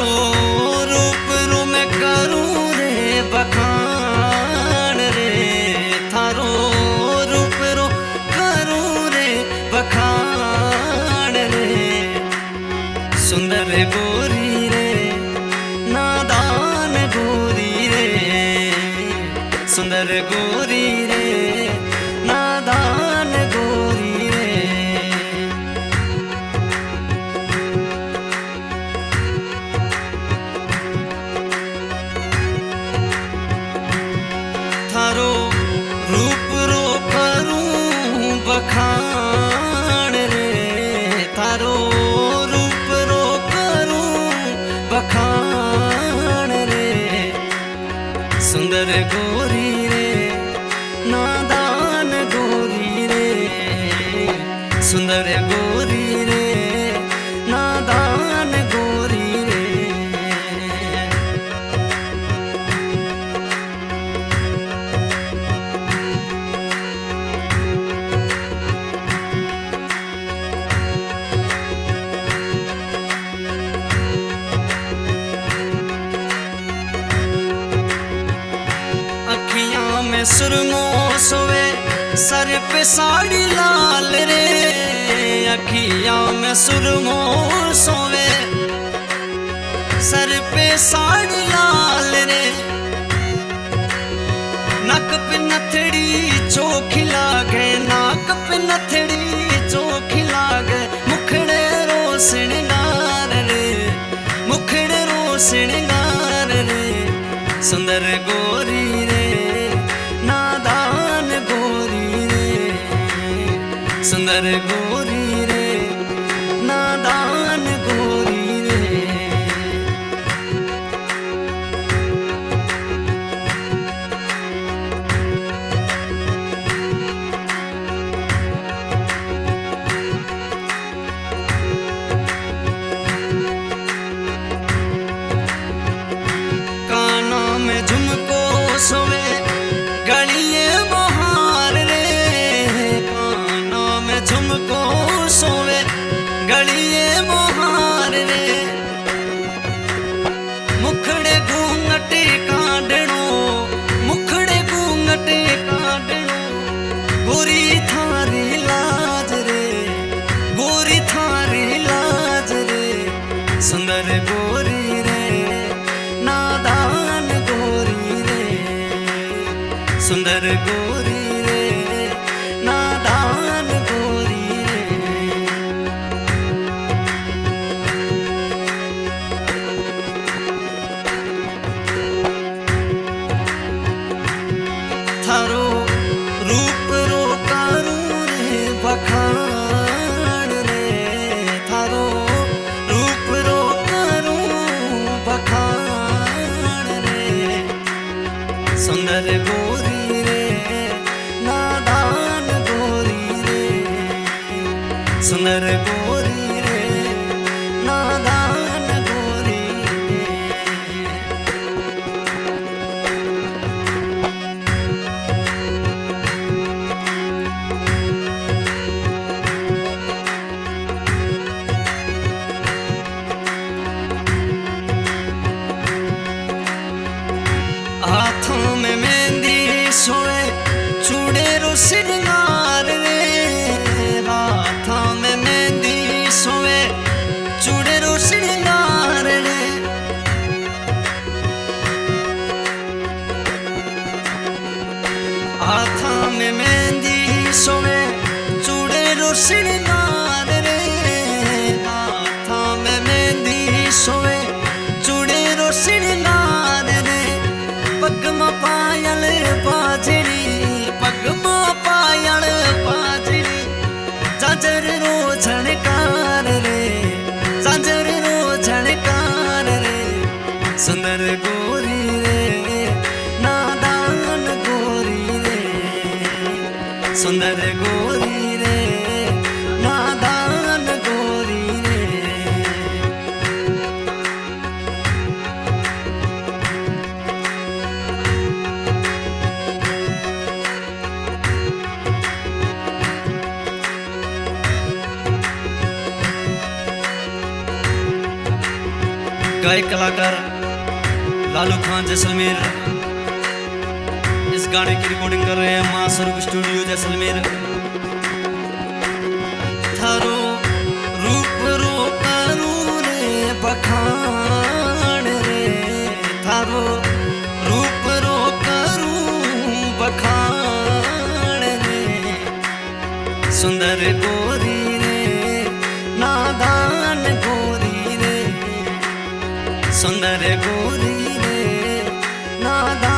थारो रूप रो मैं करूं रे बखान रे, थारो रूप रो करूं रे बखान रे। सुंदर गोरी रे नादान गोरी रे, सुंदर गोरी रे नादान गोरी रे। थारो रूप रो करूं बखान रे, थारो रूप रो करूं बखान रे। सुंदर गोरी रे नादान गोरी रे, सुंदर गोरी रे नादान गोरी रे। अखियां में सुरमो सोवे सर पे साड़ी लाल रे, अखियां में सुरमो सोवे सर पे साड़ी लाल रे। नक पे नथड़ी चोखी लागे, नाक पे नथड़ी चोखी लागे। मुखड़े रो श्रृंगार रे, मुखड़े रो श्रृंगार रे। सुंदर गोरी रे नादान गोरी रे, सुंदर गोरी रे नादान गोरी रे। काना में झुमको सोवे गलिए मोहार रे, काना में झुमको सोवे गलिए मोहार रे। मुखड़े घूंघटे काढ़णो, मुखड़े घूंघटे काढ़णो। गोरी थारी लाज रे, गोरी थारी लाज रे। सुंदर गोरी रे नादान गोरी रे, सुंदर गोरी रे नादान गोरी रे। थारो रूप रो करूं रे बखान रे, थारो रूप रो करूं बखान रे। सुंदर गोरी रे नादान गोरी रे, सुंदर गोरी रे नादान गोरी रे। हाथों में मेहंदी सोए चूड़े रो श्रृंगार रे, हाथों में मेहंदी सोए चूड़े रो श्रृंगार रे। हाथों में मेहंदी सोए चूड़े रो श्रृंगार रे, हाथों में मेहंदी सोए चूड़े रो श्रृंगार रे। पगमा पायल बाजरी, पगमा पायल बाजरी। झांझर रो झणकार रे, झांझर रो झणकार रे। सुंदर गोरी रे नादान गोरी रे, सुंदर गोरी रे नादान गोरी रे। गायक कलाकार लालू खान जैसलमेर इस गाने की रिकॉर्डिंग कर रहे हैं मां स्वरूप स्टूडियो जैसलमेर। थारो रूप रो करूं रे बखान रे, थारो रूप रो करूं बखान रे, सुंदर गोरी रे नादान गोरी रे, सुंदर गोरी रे नादान